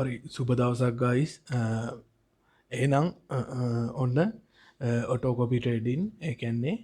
හරි සුබ දවසක් ගයිස් එහෙනම් ඔන්න ඔටෝකොපි ට්‍රේඩින් එකන්නේ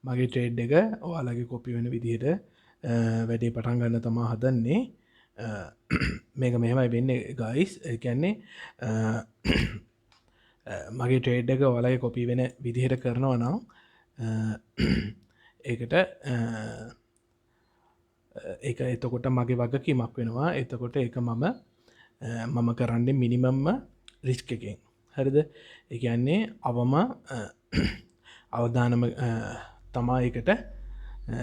මගේ ට්‍රේඩ් එක ඔයාලගේ කොපි වෙන විදිහට වැඩේ පටන් ගන්න තමා හදන්නේ මේක මෙහෙමයි වෙන්න ගයිස් එකන්නේ මගේ ට්‍රේඩ් එක ඔයාලගේ කොපි වෙන විදිහට කරනවා නම් ඒකට එක එතකොට මගේ වගකීමක් වෙනවා එතකොට එක මම කරන්නේ මිනිමම්ම රිස්ක එකෙන් හරිද එකන්නේ අවම අවධානම තමා එකට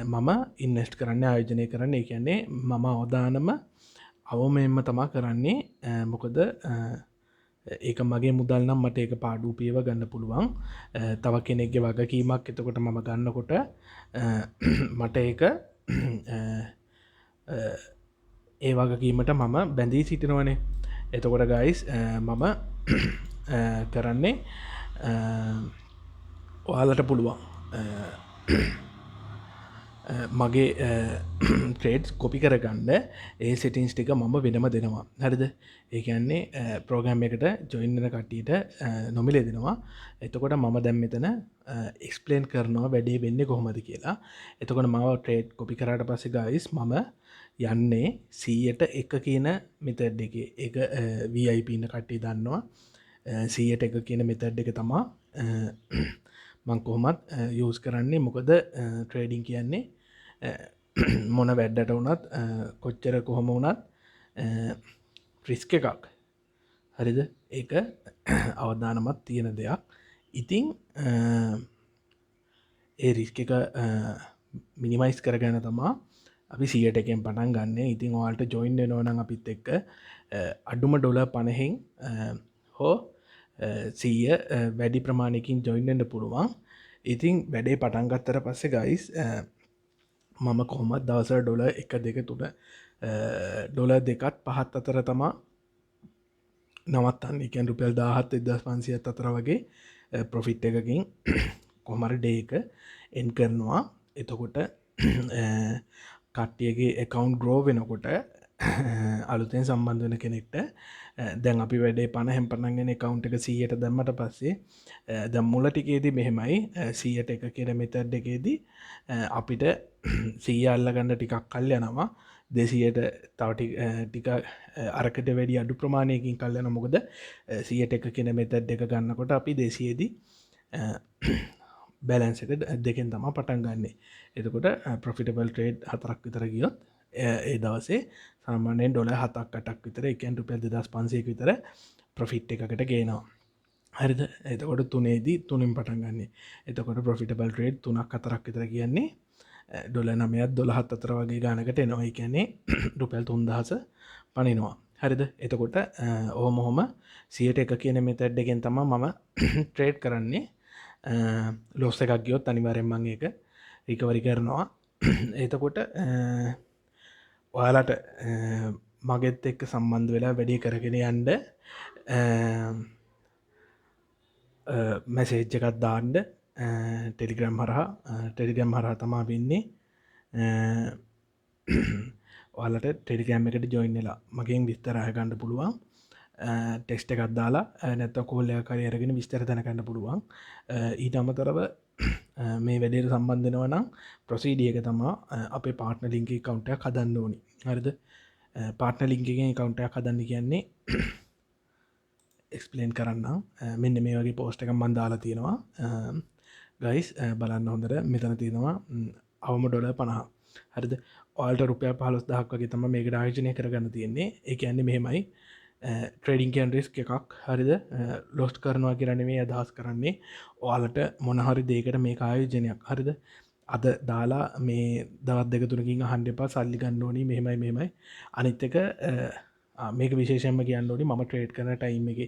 මම ඉන්නස්ට් කරන්න ආයෝජනය කරන්න එකන්නේ මම අවධානම අවමෙන්ම තමා කරන්නේ මොකද ඒක මගේ මුදල් නම් මට ඒක පාඩුපියව ගන්න පුළුවන් තව කෙනෙක්ගේ වගකීමක් එතකොට මම ගන්නකොට මට ඒක ඒ වගකීමට මම බැඳී සිටිනවනේ එතකොට ගයිස් මම කරන්නේ ඔයාලට පුළුවන් මගේ ට්‍රේඩ්ස් කොපි කරගන්න ඒ සිටින්ස් ටික මම වෙනම දෙනවා හරිද ඒකන්නේ ප්‍රෝග්‍රම් එකට ජොයින්නන කට්ටියට නොමිලේ දෙනවා එතකොට මම දැම් මෙතන එක්ස්පලේන් කරනවා වැඩේ වෙන්න කොහොමද කියලා එතකොට මව ට්‍රේඩ් කොපි කරට පස්ස ගයිස් මම යන්නේ සීයට එක කියන මෙතඩ් එක එක වයිපන්න කට්ටි දන්නවා සීයට එක කියන මෙතඩ් එක තමා මං කොහොමත් යස් කරන්නේ මොකද ට්‍රේඩිං කියන්නේ මොන වැඩ්ඩට වනත් කොච්චර කොහොම වනත් ෆ්‍රිස්ක එකක් හරිද ඒක අවධානමත් තියෙන දෙයක් ඉතිං ඒ රිස්ක එක මිනිමයිස් කරගැන තමා අපි සියට එකෙන් පටන් ගන්න ඉතින් ඔයාල්ට ජොයින් නෝනං අපිත් එක්ක අඩුම ඩොල පණහෙන් හෝ සීය වැඩි ප්‍රමාණයකින් ජොයින්ෙන්ට පුළුවන් ඉතිං වැඩේ පටන්ගත්තර පස්සේ ගයිස් මම කොහොමත් දවසර ඩොල එක දෙක තුන ඩොල දෙකත් පහත් අතර තමා නවත්තන්න එකන් රුපියල් 17,500 අතර වගේ ප්‍රොෆිට් එකකින් කොමර ඩේක එන් කරනවා එතකොට කට්ටියගේ එකකවන්් ග්‍රෝ වෙනකොට අලුතෙන් සම්බන්ධ වෙන කෙනෙක්ට දැන් අපි වැඩේ පණ හැම්පනගෙන කවුන්් එක සීයට දැම්මට පස්සේ ද මුල ටිකේදී මෙහෙමයි සීයට එක කියර මෙතැඩ් එකේදී අපිට සීය අල්ලගන්න ටිකක් කල් යනවා දෙසියට තවටි ටික අරකට වැඩි අඩු ප්‍රමාණයකින් කල්ලන මොකද සියට එක කියන මෙතැඩ් එක ගන්නකොට අපි දෙසියේදී බැලන්සක දෙකෙන් තම පටන් ගන්නේ එතකොට ප්‍රොෆිටබල් ට්‍රේඩ් හතරක් විතර ගියොත් ඒ දවසේ සාමාන්‍යයෙන් ඩොල 7-8ක් විතර එකන් රුපියල් 2500 විතර ප්‍රොෆිට් එකකට ගේනවා හරිද එතකොට තුනේදී තුනින් පටන් ගන්න එතකොට ප්‍රොෆිටබල් ට්‍රේඩ් 3-4ක් විතර කියන්නේ ඩොල 9-12 අතර වගේ ගානකට එනවා කියන්නේ රුපියල් 3000 පනිනවා හරිද එතකොට ඔහොම සියට එක කියන මෙතැඩ් එකෙන් තමා මම ට්‍රේඩ් කරන්නේ ලොස්ස එකක් ගියොත් අනිවාර්යෙන් මම ඒක රිකවරි කරනවා එතකොට ඔයාලට මගෙත් එක්ක සම්බන්ධ වෙලා වැඩි කරගෙන යන්න මැසේජ් එකක් දාන්න ටෙලිග්‍රම් හරහා තමා වෙන්නේ ඔයාලට ටෙලිග්‍රම් එකට ජොයින් වෙලා මගෙන් විස්තර අහගන්න පුළුවන් ටෙක්ස්ට එකක් දාලා නැත්ත කෝල්ලයක් කරි අරගෙන විස්තර දැනගන්න පුළුවන් ඊට අමතරව මේ වැඩේට සම්බන්ධනව නම් ප්‍රසීඩියක තමා අපේ පාට්න ලිංකි කවුන්ටයක් හදන්න ඕනි හරිද පාට්න ලිංකිගෙන් කවුන්ටයක් හදන්න කියන්නේ එක්ස්පලේන් කරන්න මෙන්න මේ වගේ පෝස්ට එක මන්දාලා තියෙනවා ගයිස් බලන්න හොඳර මෙතන තියෙනවා අවම ඩොල 50 හරිද ඔල්ට රුපිය 15,000 වගේ තම මේකට ආයෝජනය කරගන්න තියෙන්නේ ඒක යන්නේ මෙහෙමයි ට්‍රේඩිං කන් රිස්ක් එකක් හරිද ලොස්ට් කරනවා කියරන මේ අදහස් කරන්නේ ඔයාලට මොනහරි දේකට මේ ආයෝජනයක් හරිද අද දාලා මේ දවත් දෙක තුනකින් හන්ඩපා සල්ලි ගන්න ඕනි මෙහෙමයි අනිත් එක මේක විශේෂම කියන්න ඕනි මම ට්‍රේඩ් කරන ටයිම් එක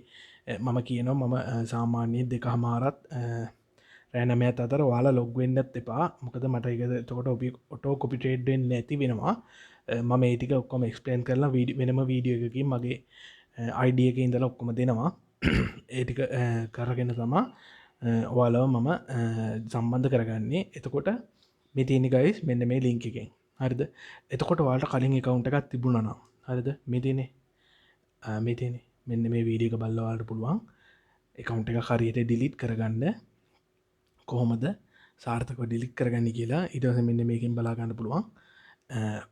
මම කියනවා මම සාමාන්‍යයෙන් දෙක හමාරත් රෑනමයත් අතර වාලා ලොග්වෙන්නත් එපා මොකද මට එක තකොට ඔබි ඔටෝ කොපි ට්‍රේඩ්ෙන් නැති වෙනවා මම ඒටික ඔක්කොම එක්ස්පලේන් කරලා වෙනම වීඩියෝ එකකින් මගේ අයිඩිය එක ඉඳලා ඔක්කොම දෙනවා ඒටික කරගෙන තමා ඔයාලව මම සම්බන්ධ කරගන්නේ එතකොට මෙතිනි ගයිස් මෙන්න මේ ලිංක එකෙන් හරිද එතකොට වාට කලින් එකකවුන්ට එකක් තිබුණනා හරිද මෙතිනේ මෙන්න මේ වීඩියක බල්ලවාට පුළුවන් එකකවුන්ට එක හරියට ඩිලිට් කරගන්න කොහොමද සාර්ථක ඩිලික් කරගන්න කියලා ඉටස මෙන්න මේකින් බලාගන්න පුළුවන්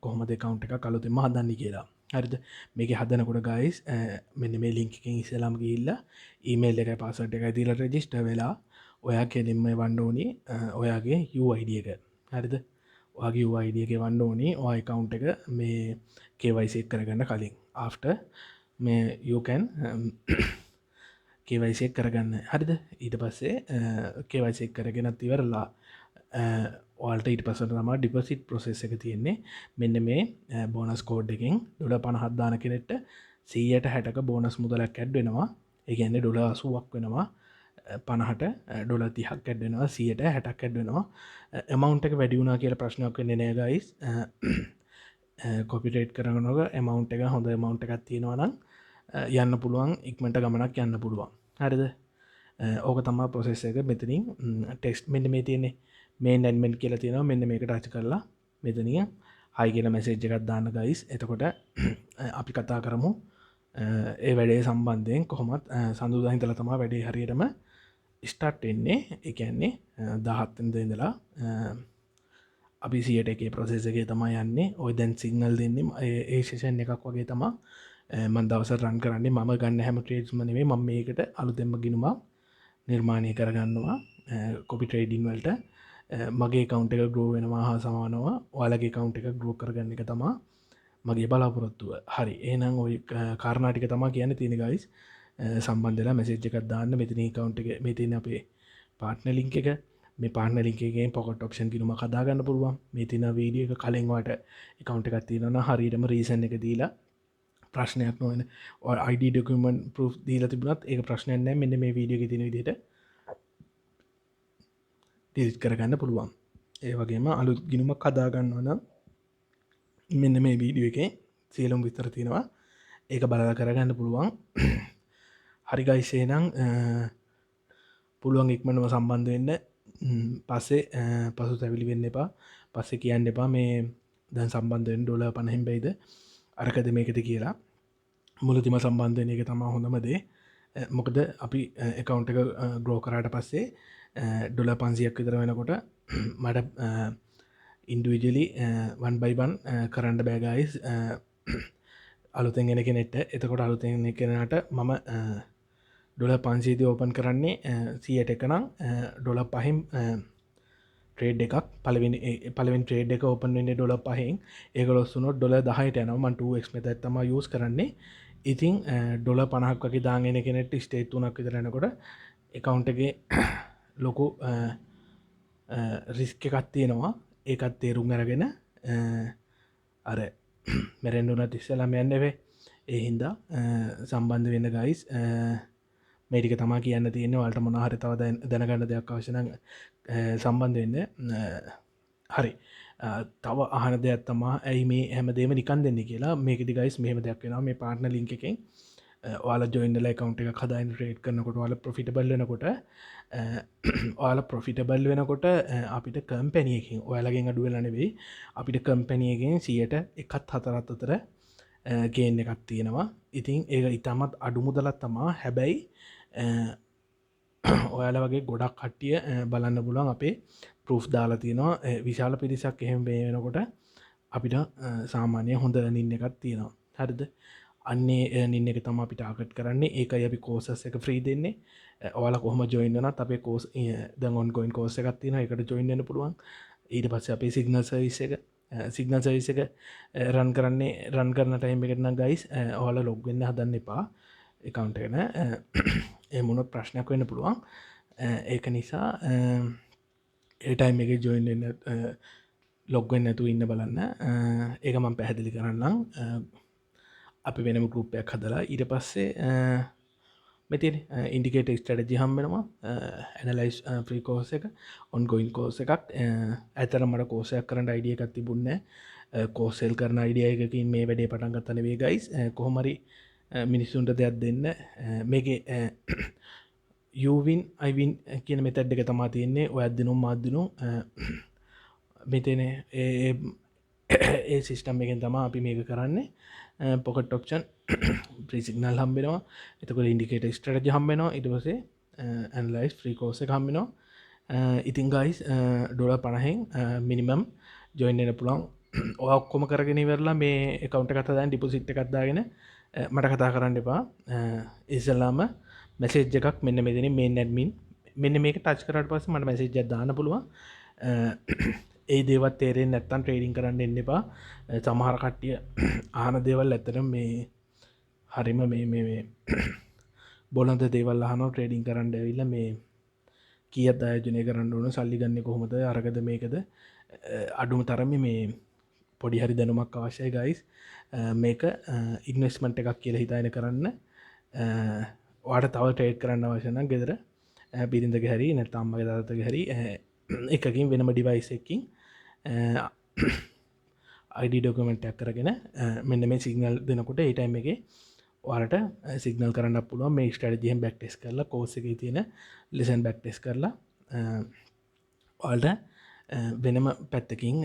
කොහොම දෙකවුන්ට එක කලුතෙම හදන්න කියලා හරිද මේක හදනකොට ගයිස් මෙන්න මේ ලිංකිකින් ඉසලාම් ගිල්ල ඊමේල් එක පාසට එක තිල රජිස්ට වෙලා ඔයා කෙනෙම වන්න ඕනි ඔයාගේ UID එක හරිද වගේ UID එක වන්න ඕනි ඔය කවුන්් එක මේ කේවයිසෙක් කරගන්න කලින් ආෆ්ට මේ යකැන් කේවයිසෙක් කරගන්න හරිද ඊට පස්සේ කේවයිසෙක් කරගෙනත් ඉවරලා ඔල්ට ඉට පසට තම ඩිපසිට් ප්‍රොසෙස් එක තියෙන්නේ මෙන්න මේ බෝනස් කෝඩ් එකින් ඩොල 50 දාන කෙනෙට 160ක බෝනස් මුදලක් ඇඩ්වෙනවා ඒගැන්නේ ඩොල 80ක් වෙනවා 50ට ඩොල 30ක් ඇඩ්වෙනවා 160ක් ඇඩ්වෙනවා එමවුන්ට එක වැඩියුනා කියල ප්‍රශ්නයක් වෙන්නේ නෑ ගයිස් කොපිටේට් කරනක එමවුන්් එක හොඳ මවුන්් එකක් තියෙනවා නම් යන්න පුළුවන් ඉක්මට ගමනක් යන්න පුළුවන් හරිද ඕක තමා ප්‍රොසෙස් එක මෙතනින් ටෙක්ස්ට් මෙන්න මේ තියන්නේ මේ නැන්මෙන්ට් කියල තියෙනවා මෙන්න මේක ටච් කරලා මෙතනිය හයි කියල මැසේජ් එකත් දාන්න ගයිස් එතකොට අපි කතා කරමු ඒ වැඩේ සම්බන්ධයෙන් කොහොමත් සඳුදාහිතල තමා වැඩේ හරියටම ස්ටාර්ට් එන්නේ එකන්නේ 17 ඉඳලා අපි සියට එක ප්‍රසේසගේ තමා යන්නේ ඔය දැන් සිගනල් දෙන්නම් ඒ ශේෂන් එකක් වගේ තමා මන් දවස රන් කරන්නේ මම ගන්න හැම ට්‍රේඩ්ස්මනේ ම මේකට අලු දෙම ගිනුමක් නිර්මාණය කරගන්නවා කොපි ට්‍රේඩින් වලට මගේ කවුන්් එක ග්‍රෝ වෙනවා හා සමානවා ඔයාලගේ කවුන්් එක ග්‍රෝ කරගන්න එක තමා මගේ බලාපොරොත්තුව හරි ඒනම් ඔය කාරණාටික තමා කියන්න තියෙන ගයිස් සම්බන්ධලා මැසේජ් එකක් දාන්න මෙතින කවුන්් එක මෙතින අපේ පාට්න ලිංක එක මේ පාන ලින්කගේ පොකට ඔප්ෂන් කිරුම කදාගන්න පුළුවන් මේ තින වීඩිය එක කලින්වාට එකකවුන්් එකක් තියෙනන හරිටම රීසන් එක දීලා ප්‍රශ්නයක් නොවන අයිඩ ඩොකමන් පෘ දීල තිබුණත් ඒ ප්‍රශ්නයන්න මෙන්න මේ වීඩියෝ තින විදිට ඩිරිට් කරගන්න පුළුවන් ඒ වගේම අලුත් ගිනුමක් කදාගන්නවන මෙන්න මේ වීඩියෝ එක සියලුම් විස්තර තියෙනවා ඒක බලලා කරගන්න පුළුවන් හරිගයිසේනම් පුළුවන් ඉක්මනව සම්බන්ධ වෙන්න පස්සේ පසු තැවිලි වෙන්න එපා පස්සෙ කියන්න එපා මේ දැන් සම්බන්ධයෙන් ඩොල 50 බයිද අරකද මේකද කියලා මුලතිම සම්බන්ධනය එක තමා හොඳමදේ මොකද අපි එකකවුන්් එක ග්‍රෝ කරාට පස්සේ ඩොල 500ක් විතර වෙනකොට මට ඉන්ඩවිජලි වන් බයිබන් කරන්න බෑගයිස් අලුතෙන් ගෙන කෙනෙට එතකොට අලුතෙන් කෙනට මම ඩොල 500 ඕපන් කරන්නේ 100ට එකනම් ඩොල 5 ට්‍රේඩ් එකක් පලවෙන් ට්‍රේඩ් එක ඕපන් වෙන්නේ ඩොල 5න් ඒකලොස්සුනොත් ඩොල 10ට යනවා 2x මෙතත් තමා යස් කරන්නේ ඉතින් ඩොල 50ක් වගේ දාගෙන කෙනෙට ස්ටේට් 3ක් විතරනකොට එකකවුන්ටගේ ලොකු රිස්ක එකත් තියෙනවා ඒකත් තේරුම් අරගෙන අර මැරෙන්ඩුන තිස්සලම යන්නවේ ඒ හින්දා සම්බන්ධ වෙන්න ගයිස් මේටික තමා කියන්න තියෙන වලට මොනහරි තව දැනගන්න දෙයක් අවශන සම්බන්ධ වෙන්න හරි තව අහන දෙයක් තමා ඇයි මේ හැමදේම නිකන් දෙන්න කියලා මේකති ගයිස් මෙහම දෙයක් වෙන මේ පාට්න ලිංක එකෙන් ඔයාල ජොයින්ඩල කවුන්් එක කදායින් රේට් කරනකොට වල ප්‍රොෆිටබල් වෙනකොට ඔයාල ප්‍රොෆිටබල් වෙනකොට අපිට කම්පැනියකින් ඔයාලගෙන් අඩුවලනෙවෙයි අපිට කම්පැනියගෙන් 1/4 අතර ගේන්න එකක් තියෙනවා ඉතින් ඒ ඉතාමත් අඩුමුදලත් තමා හැබැයි ඔයාල වගේ ගොඩක් කට්ටිය බලන්න පුලන් අපේ පෘෆ් දාලා තියෙනවා විශාල පිරිසක් එහෙම බේ වෙනකොට අපිට සාමාන්‍ය හොඳ නින්න එකත් තියෙනවා හරිද අන්නේ නින්න එක තම අපිට ආකට් කරන්නේ ඒක අපි කෝසස් එක ෆ්‍රී දෙන්නේ ඔයාල කොහම ජොයින්නන අපේ කෝස් දොන් ගොයින් කෝස එකක් තියෙන එකට ජොයින්න පුළුවන් ඊට පස්ස අපේ සිගනල් සවිස එක සිගනල් සවිස එක රන් කරන්නේ රන් කරන ටයිම් එකටන ගයිස් ඔයාල ලොග්වෙන්න හදන්න එපා එකකවුන්ට එන එමුණොත් ප්‍රශ්නයක් වෙන්න පුළුවන් ඒක නිසා ඒටයිම් එක ජොයින් ලොග්වෙන් නැතු ඉන්න බලන්න ඒක මං පැහැදිලි කරන්නම් අපි වෙනම ගරුප්පයක් හදලා ඊට පස්සේ මෙතින් ඉන්ඩිකේට ස්ටඩජි හම්බෙනවා ඇනලයිස් ප්‍රීකෝස එක ඔන් ගොයින් කෝස එකක් ඇතර මට කෝසයක් කරට අයිඩිය එකක් තිබුන්න කෝසෙල් කරන අයිඩිය එකකින් මේ වැඩේ පටන් ගත්තන වේ ගයිස් කොහොමරි මිනිස්සුන්ට දෙයක් දෙන්න මේක යවින් අයිවින් කියන මෙතැඩ් එක තමා තියෙන්නේ ඔය අදදිනුම් මාදදිනු මෙතන ඒ සිිස්ටම් එකෙන් තම අපි මේක කරන්නේ පොකට ඔප්ෂන් ප්‍රසිගනල් හම්බෙනවා එතකොට ඉන්ඩිකේට ස්ටරජ හම්බෙනවා ඉටවසේ ඇන්ලයිස් ්‍රීකෝස හම්බෙනවා ඉතින් ගයිස් ඩොල පණහෙන් මිනිමම් ජොයින්න්න පුළන් ඔක්කොම කරගෙන වෙරලා මේ එකකවන්ට කතදාන් ඩිපොසිට් එකක්දාගෙන මට කතා කරන්න එපා ඉසල්ලාම මැසේජ් එකක් මෙන්න මෙදන මේ නැඩමින් මෙන්න මේක ටච් කරට පස මට මැසේජ් දාන්න පුළුවන් ඒ දේවත් තේරෙන් නැත්තන් ට්‍රේඩින් කරන්න එන්න එපා සමහර කට්ටිය ආන දේවල් ඇතර මේ හරිම මේ බොලන්ද දේවල් අහනෝ ට්‍රේඩින් කරන්න ඇවිල්ල මේ කියත් අයජනය කරන්න ඕන සල්ලිගන්න කොහොමද අරගද මේකද අඩුම තරම මේ පොඩි හරි දැනුමක් අවශ්‍යයි ගයිස් මේක ඉන්වස්මන්ට් එකක් කියල හිතායන කරන්න වාට තව ටේට් කරන්න අවශන ගෙදර පිරිඳග හැරි නැතම්මගේ දතක හැරි එකකින් වෙනම ඩිවයිසකින් අයිඩ ඩොකමෙන්ට්ක් කරගෙන මෙන්න මේ සිගනල් දෙනකොට ඒටයිම එක වාට සිගනල් කරන්න පුළුව මේ ස්ටඩජියන් බැක්ටෙස් කරලා කෝස එක තියෙන ලෙසන් බැක්ටෙස් කරලා ඔල්ට වෙනම පැත්තකින්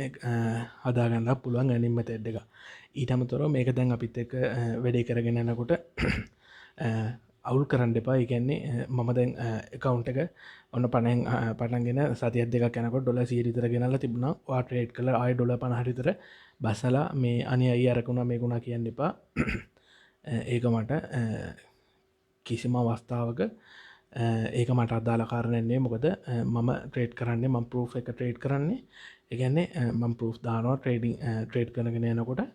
හදාගන්න පුළුවන් ගැනින්ම තෙඩ් එක ඊටම තොර මේක දැන් අපිත් එක වැඩේ කරගෙනනකොට අවුල් කරන්න එපා ඉගැන්නේ මම දැන් එකකවුන්ට එක ඔන්න පනැන් පටන්ගෙන සතියක් දෙක කැනකොට ඩොල සීරිතර ගෙනල තිබුණ වාටරේට් කල අයි ඩොල පනහරිතර බස්සලා මේ අනි අයි අරකුණ මේකුණා කියන්න එපා ඒක මට කිසිම අවස්ථාවක ඒක මට අදාල කාරණන්නේ මොකද මම ට්‍රේඩ් කරන්නේ මම් පරෝ් එක ට්‍රේඩ් කරන්නේ එකන්නේ මම් පරෝ් දානවා ට්‍රේඩිං ට්‍රේඩ් කරගෙන යනකොට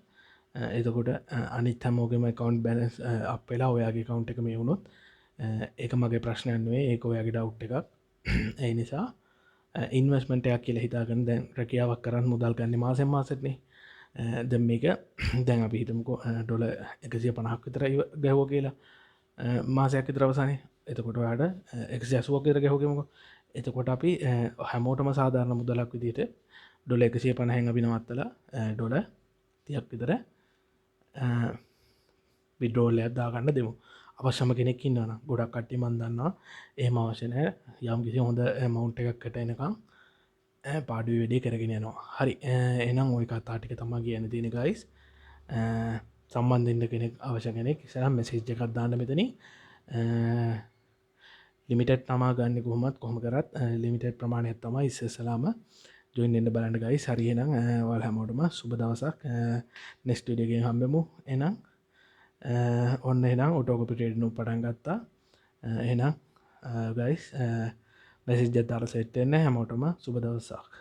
එතකොට අනිත් හැමෝගේම කවන්් බැලස් අප වෙලා ඔයාගේ කවුන්් එක මේ වුණොත් ඒක මගේ ප්‍රශ්නයන්වේ ඒක ඔයාගේ ඩව් එකක් ඒ නිසා ඉන්වස්මටයක් කියල හිතාගන්න දැන් රැකියාවක් කරන්න මුදල් ගන්න මාසෙන් මාසටනේ දැම් මේක දැන් අපි හිතමකෝ ඩොල 150ක් විතර ගැහෝ කියලා මාසයක් විතරවසනේ එතකොට වැඩ 180ක් විතර ගැහෝගෙමක එතකොට අපි හැමෝටම සාධාරණ මුදලක් විදිට ඩොල 150 අභිනවත්තලා ඩොල 30ක් විතර විඩ්‍රෝලයක් දාගන්න දෙමු අවශ්‍යම කෙනෙක් ඉන්නවන ගොඩක් කට්ටි මන්දන්නවා ඒ අවශ්‍යනය යම් කිසි හොඳ මවුන්් එකක්කට එනකම් පාඩුව වැඩේ කරගෙන යනවා හරි එනම් ඔය කතාටික තමා කියන තියෙන ගයිස් සම්බන්ධින්ට කෙනෙක් අවශ්‍ය කෙනෙක් සරම් මෙසේජ් එකක් දාන්න මෙතන ලිමිටත් තමා ගන්න කොහොමත් කොහම කරත් ලිමිටත් ප්‍රමාණයක් තමයි ඉස්සසලාම ජොයින් එන්න බලන්න ගයි සරියනම් වල් හැමෝටම සුබ දවසක් නෙස්ටඩියගේ හම්බෙමු එනම් ඔන්න එනම් ඔටෝකොපිටේඩ්නු පටන් ගත්තා එනම් ගයිස් මැසිජ් ජතාර සෙට්ටෙන්න හැමෝටම සුබ දවසක්